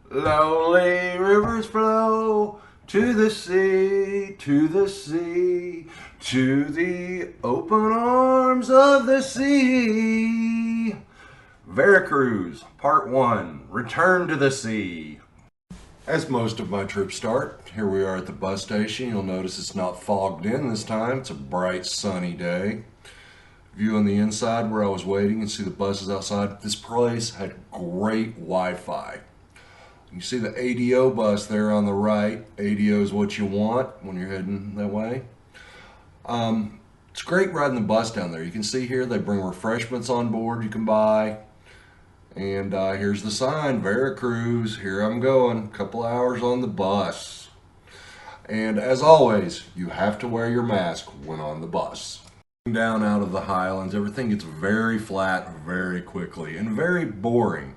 Lonely rivers flow to the sea, to the sea, to the open arms of the sea. VERCRUZ, Part 1, Return to the Sea. As most of my trips start, here we are at the bus station. You'll notice it's not fogged in this time. It's a bright, sunny day. View on the inside where I was waiting and see the buses outside. This place had great Wi-Fi. You see the ADO bus there on the right. ADO is what you want when you're heading that way. It's great riding the bus down there. You can see here they bring refreshments on board you can buy. And here's the sign, VERCRUZ. Here I'm going, couple hours on the bus. And as always, you have to wear your mask when on the bus. Down out of the Highlands, everything gets very flat very quickly and very boring.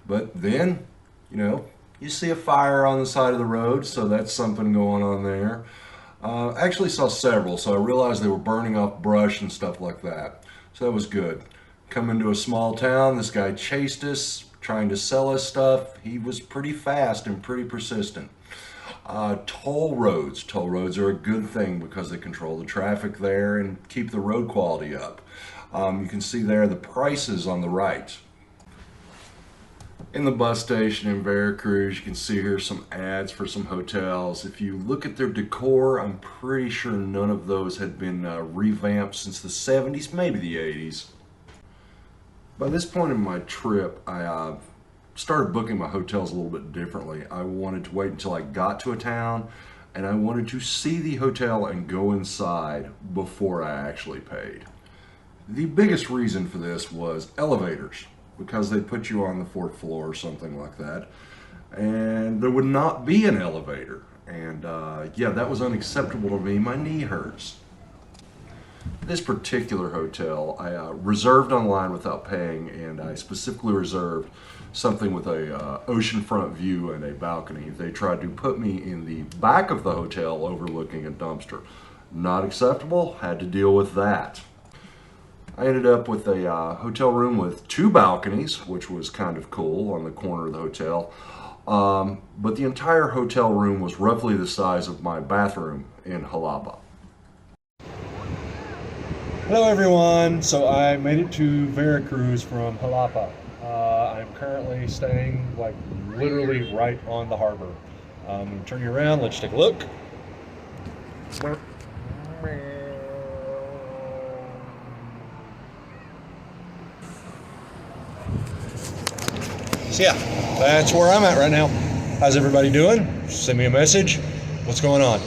But then, you see a fire on the side of the road, so that's something going on there. Actually saw several, so I realized they were burning off brush and stuff like that. So that was good. Come into a small town, this guy chased us, trying to sell us stuff. He was pretty fast and pretty persistent. Toll roads. Toll roads are a good thing because they control the traffic there and keep the road quality up. You can see there the prices on the right. In the bus station in VERCRUZ, you can see here some ads for some hotels. If you look at their decor, I'm pretty sure none of those had been revamped since the 70s, maybe the 80s. By this point in my trip, I started booking my hotels a little bit differently. I wanted to wait until I got to a town, and I wanted to see the hotel and go inside before I actually paid. The biggest reason for this was elevators, because they put you on the fourth floor or something like that, and there would not be an elevator. And yeah, that was unacceptable to me. My knee hurts. This particular hotel, I reserved online without paying, and I specifically reserved something with a oceanfront view and a balcony. They tried to put me in the back of the hotel overlooking a dumpster. Not acceptable, had to deal with that. I ended up with a hotel room with 2 balconies, which was kind of cool, on the corner of the hotel. But the entire hotel room was roughly the size of my bathroom in Jalapa. Hello everyone, so I made it to VERCRUZ from Jalapa. I'm currently staying like literally right on the harbor. I'm going to turn you around, let's take a look. So yeah, that's where I'm at right now. How's everybody doing? Send me a message. What's going on?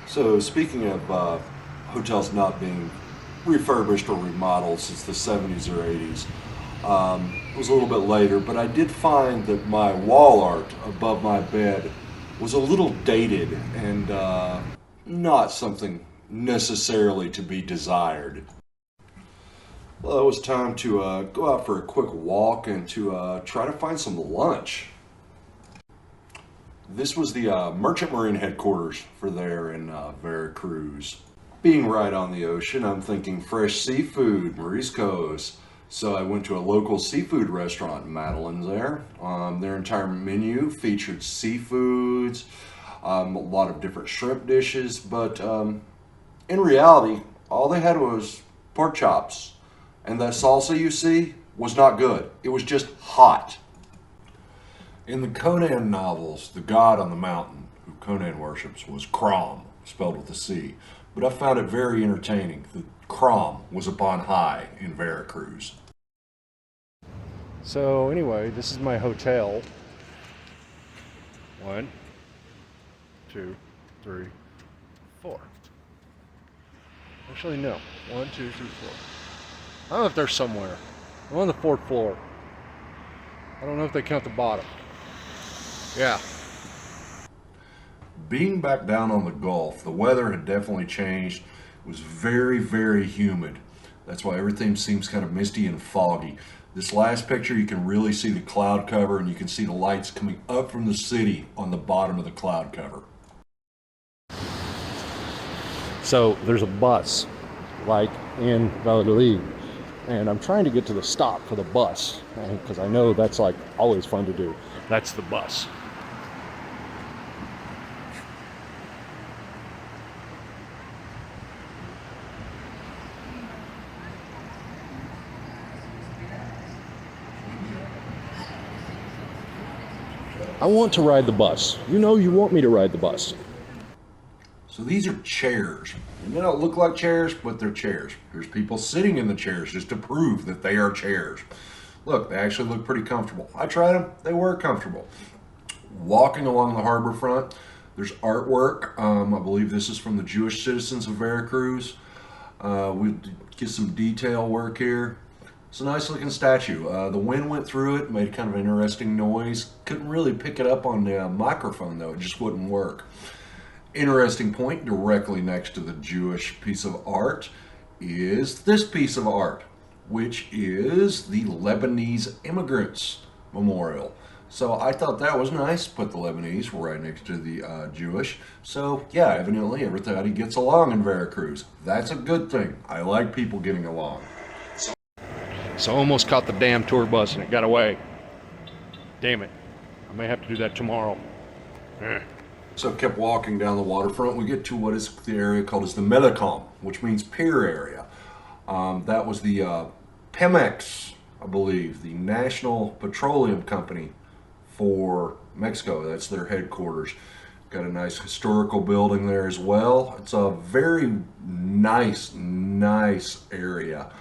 So speaking of hotels not being refurbished or remodeled since the 70s or 80s, it was a little bit later, but I did find that my wall art above my bed was a little dated and not something necessarily to be desired. Well, it was time to go out for a quick walk and to try to find some lunch. This was the Merchant Marine headquarters for there in VERCRUZ. Being right on the ocean, I'm thinking fresh seafood, mariscos. So I went to a local seafood restaurant, Madeline's there. Their entire menu featured seafoods, a lot of different shrimp dishes, but in reality, all they had was pork chops. And that salsa you see was not good. It was just hot. In the Conan novels, the god on the mountain who Conan worships was Crom, spelled with a C. But I found it very entertaining that Crom was upon high in VERCRUZ. So anyway, this is my hotel. 1, 2, 3, 4. Actually, no. 1, 2, 3, 4. I don't know if they're somewhere. I'm on the 4th floor. I don't know if they count the bottom. Yeah. Being back down on the Gulf, the weather had definitely changed. It was very, very humid. That's why everything seems kind of misty and foggy. This last picture, you can really see the cloud cover, and you can see the lights coming up from the city on the bottom of the cloud cover. So there's a bus, like in Valladolid, and I'm trying to get to the stop for the bus, because I know that's like always fun to do. That's the bus. I want to ride the bus. You know you want me to ride the bus. So these are chairs. They don't look like chairs, but they're chairs. There's people sitting in the chairs just to prove that they are chairs. Look, they actually look pretty comfortable. I tried them, they were comfortable. Walking along the harbor front, there's artwork. I believe this is from the Jewish citizens of Veracruz. We get some detail work here. It's a nice looking statue. The wind went through it, made kind of an interesting noise. Couldn't really pick it up on the microphone though, it just wouldn't work. Interesting point, directly next to the Jewish piece of art is this piece of art, which is the Lebanese Immigrants Memorial. So I thought that was nice, put the Lebanese right next to the Jewish. So yeah, evidently everybody gets along in Veracruz. That's a good thing. I like people getting along. So I almost caught the damn tour bus and it got away. Damn it. I may have to do that tomorrow. So kept walking down the waterfront. We get to what is the area called as the Melicom, which means pier area. That was the Pemex, I believe, the National Petroleum Company for Mexico. That's their headquarters. Got a nice historical building there as well. It's a very nice area.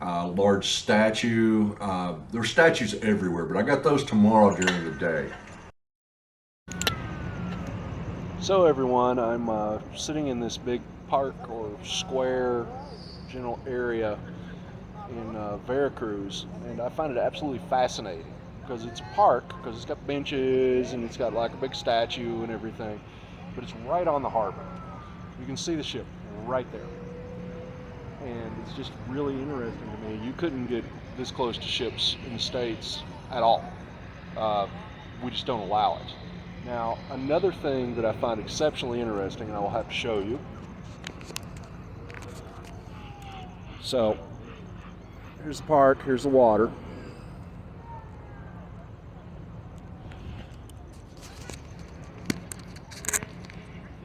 Large statue. There's statues everywhere, but I got those tomorrow during the day. So everyone, I'm sitting in this big park or square general area in Veracruz, and I find it absolutely fascinating because it's a park, because it's got benches and it's got like a big statue and everything, but it's right on the harbor. You can see the ship right there, and it's just really interesting to me. You couldn't get this close to ships in the States at all. We just don't allow it. Now, another thing that I find exceptionally interesting, and I will have to show you. So, here's the park, here's the water.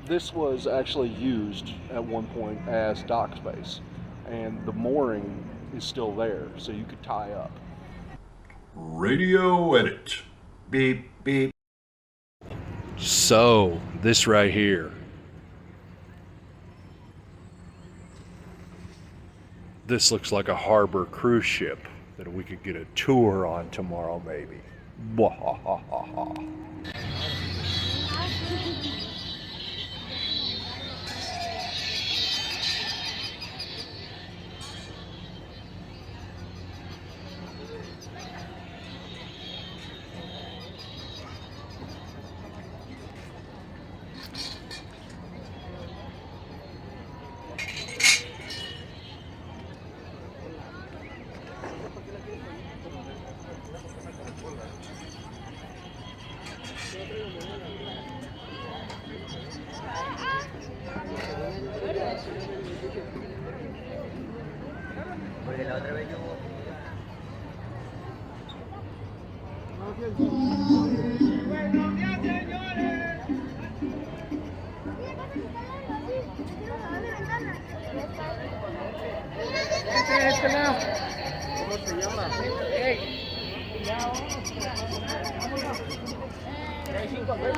This was actually used at one point as dock space, and the mooring is still there, so you could tie up. Radio edit. Beep, beep. So, this right here. This looks like a harbor cruise ship that we could get a tour on tomorrow, maybe.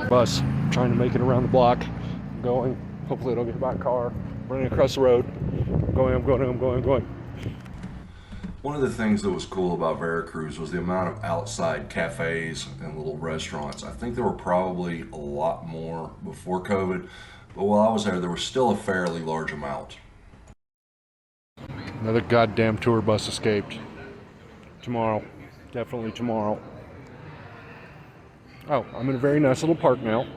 Bus, trying to make it around the block. I'm going. Hopefully, I don't get hit by a car. Running across the road. I'm going. One of the things that was cool about Veracruz was the amount of outside cafes and little restaurants. I think there were probably a lot more before COVID, but while I was there was still a fairly large amount. Another goddamn tour bus escaped. Tomorrow. Definitely tomorrow. Oh, I'm in a very nice little park now.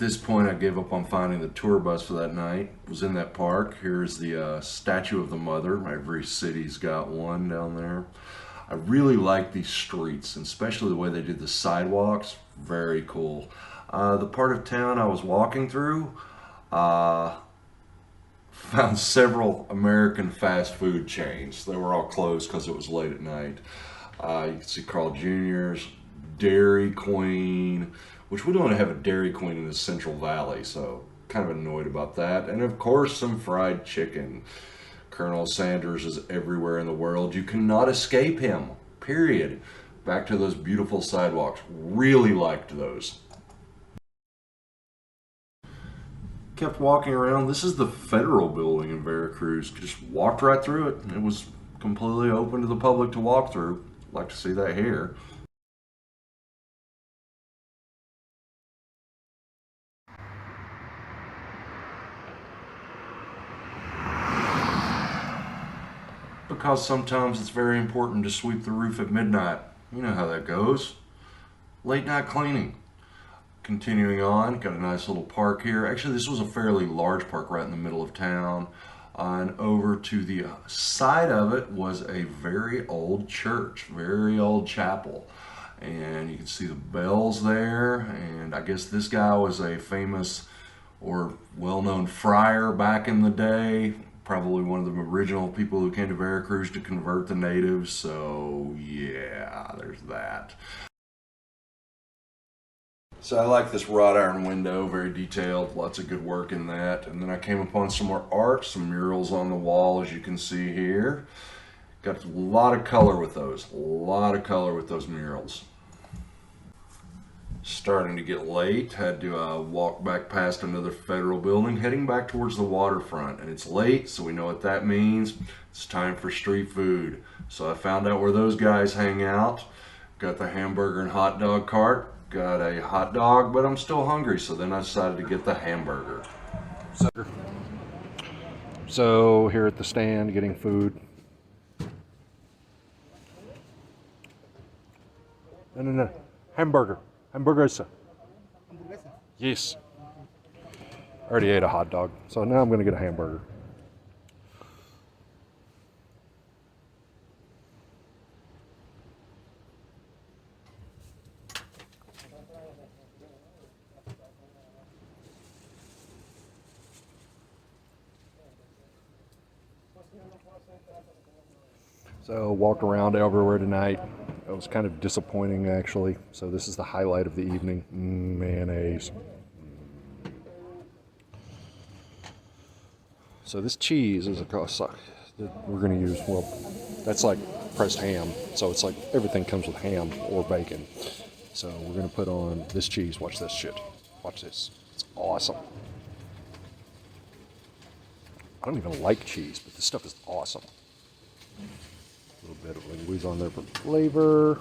this point, I gave up on finding the tour bus for that night. Was in that park. Here's the statue of the mother. Every city's got one down there. I really like these streets, and especially the way they did the sidewalks. Very cool. The part of town I was walking through, found several American fast food chains. They were all closed because it was late at night. You can see Carl Jr.'s, Dairy Queen, which we don't have a Dairy Queen in the Central Valley, so kind of annoyed about that. And of course, some fried chicken. Colonel Sanders is everywhere in the world. You cannot escape him, period. Back to those beautiful sidewalks. Really liked those. Kept walking around. This is the federal building in Veracruz. Just walked right through it. It was completely open to the public to walk through. Like to see that here. Because sometimes it's very important to sweep the roof at midnight. You know how that goes. Late night cleaning. Continuing on, got a nice little park here. Actually, this was a fairly large park right in the middle of town. And over to the side of it was a very old church, very old chapel. And you can see the bells there. And I guess this guy was a famous or well-known friar back in the day. Probably one of the original people who came to Veracruz to convert the natives. So yeah, there's that. So I like this wrought iron window, very detailed, lots of good work in that. And then I came upon some more art, some murals on the wall, as you can see here. Got a lot of color with those, a lot of color with those murals. Starting to get late, had to walk back past another federal building, heading back towards the waterfront. And it's late, so we know what that means. It's time for street food. So I found out where those guys hang out. Got the hamburger and hot dog cart. Got a hot dog, but I'm still hungry, so then I decided to get the hamburger. So here at the stand, getting food. No. Hamburger. Hamburguesa. Yes. I already ate a hot dog, so now I'm going to get a hamburger. So walked around everywhere tonight. It was kind of disappointing actually. So this is the highlight of the evening. Mayonnaise. So this cheese is that we're going to use, well, that's like pressed ham. So it's like everything comes with ham or bacon. So we're going to put on this cheese. Watch this shit. Watch this. It's awesome. I don't even like cheese, but this stuff is awesome. A little bit of linguiça on there for flavor.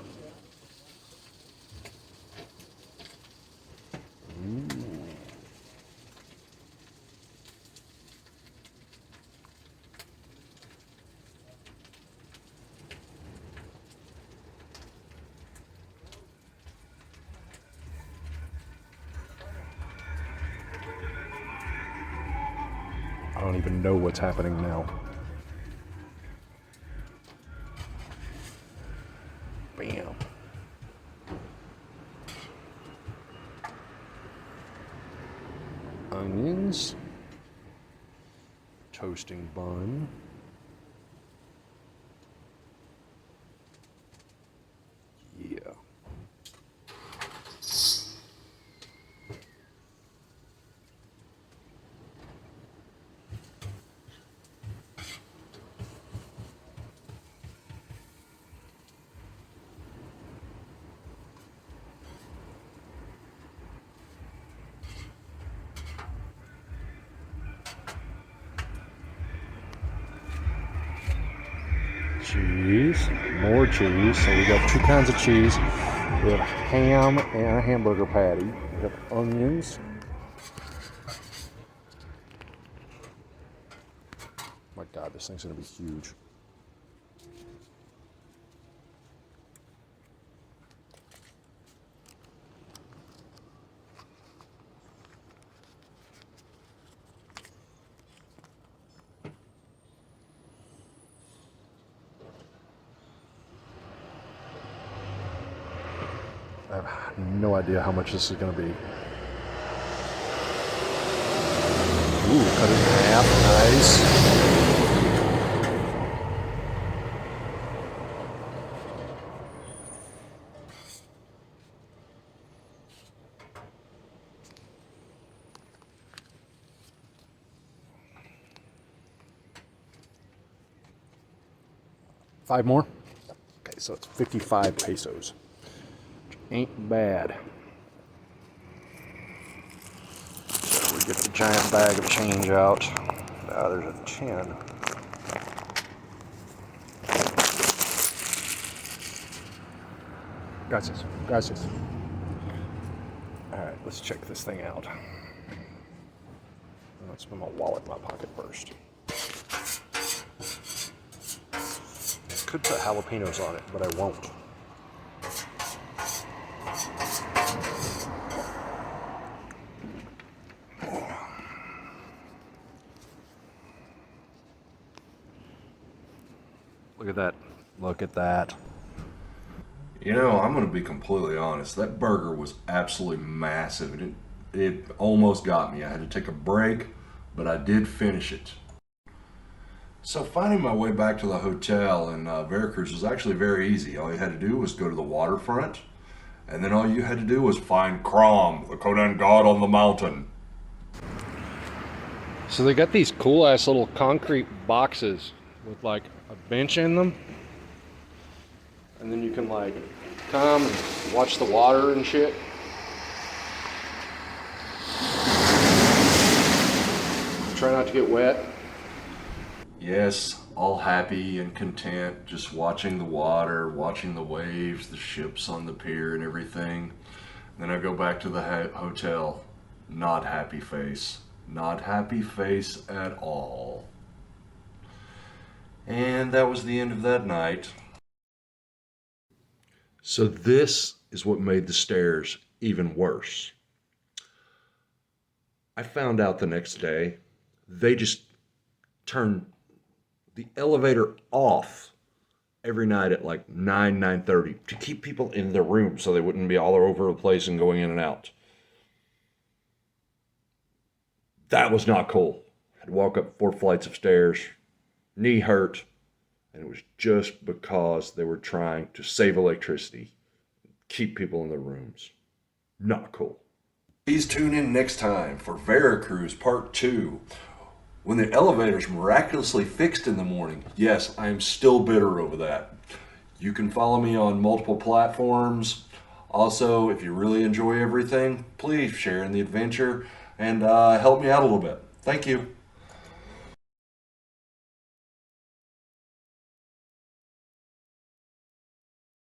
I don't even know what's happening now. Bam. Onions. Toasting bun. Yeah. Cheese, more cheese. So we got two kinds of cheese. We have ham and a hamburger patty. We have onions. My God, this thing's gonna be huge. No idea how much this is going to be. Ooh, cut it in half. Nice. Five more? Okay, so it's 55 pesos. Which ain't bad. So we get the giant bag of change out. There's a 10. Gracias, gracias. All right, let's check this thing out. Let's put my wallet in my pocket first. Could put jalapenos on it, but I won't. Look at that. Look at that. You know, I'm going to be completely honest. That burger was absolutely massive. It almost got me. I had to take a break, but I did finish it. So finding my way back to the hotel in VERCRUZ was actually very easy. All you had to do was go to the waterfront, and then all you had to do was find Crom, the Conan god on the mountain. So they got these cool ass little concrete boxes with like a bench in them. And then you can like come and watch the water and shit. Try not to get wet. Yes, all happy and content, just watching the water, watching the waves, the ships on the pier and everything. Then I go back to the hotel. Not happy face. Not happy face at all. And that was the end of that night. So this is what made the stairs even worse. I found out the next day, they just turned the elevator off every night at like 9:30 to keep people in their room so they wouldn't be all over the place and going in and out. That was not cool. I had to walk up 4 flights of stairs, knee hurt, and it was just because they were trying to save electricity, keep people in their rooms. Not cool. Please tune in next time for VERCRUZ Part 2. When the elevator's miraculously fixed in the morning. Yes, I am still bitter over that. You can follow me on multiple platforms. Also, if you really enjoy everything, please share in the adventure and help me out a little bit. Thank you.